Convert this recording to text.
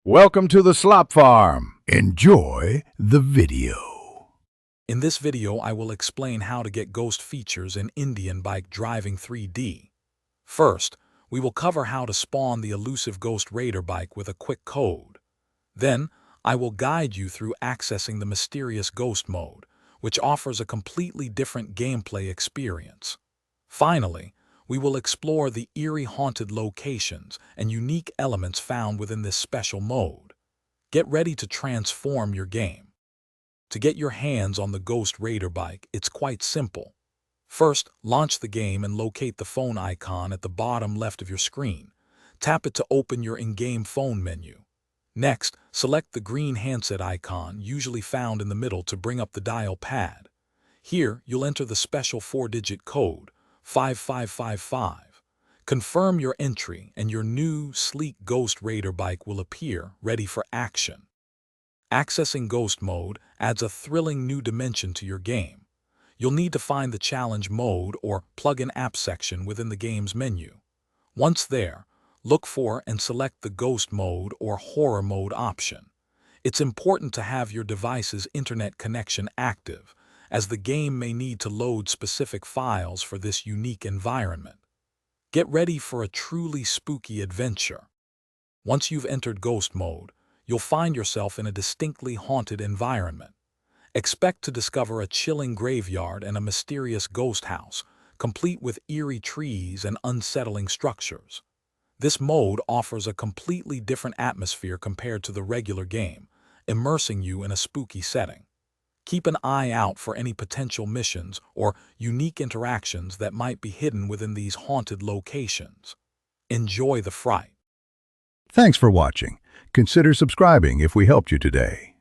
Welcome to the Slop Farm. Enjoy the video. In this video, I will explain how to get ghost features in Indian Bike Driving 3D. First, we will cover how to spawn the elusive Ghost Raider bike with a quick code. Then, I will guide you through accessing the mysterious Ghost Mode, which offers a completely different gameplay experience. Finally, we will explore the eerie haunted locations and unique elements found within this special mode. Get ready to transform your game. To get your hands on the Ghost Raider bike, it's quite simple. First, launch the game and locate the phone icon at the bottom left of your screen. Tap it to open your in-game phone menu. Next, select the green handset icon, usually found in the middle, to bring up the dial pad. Here, you'll enter the special 4-digit code, 5555. Confirm your entry and your new, sleek Ghost Raider bike will appear, ready for action. Accessing Ghost Mode adds a thrilling new dimension to your game. You'll need to find the Challenge Mode or Plug-in App section within the game's menu. Once there, look for and select the Ghost Mode or Horror Mode option. It's important to have your device's internet connection active, as the game may need to load specific files for this unique environment. Get ready for a truly spooky adventure. Once you've entered Ghost Mode, you'll find yourself in a distinctly haunted environment. Expect to discover a chilling graveyard and a mysterious ghost house, complete with eerie trees and unsettling structures. This mode offers a completely different atmosphere compared to the regular game, immersing you in a spooky setting. Keep an eye out for any potential missions or unique interactions that might be hidden within these haunted locations. Enjoy the fright. Thanks for watching. Consider subscribing if we helped you today.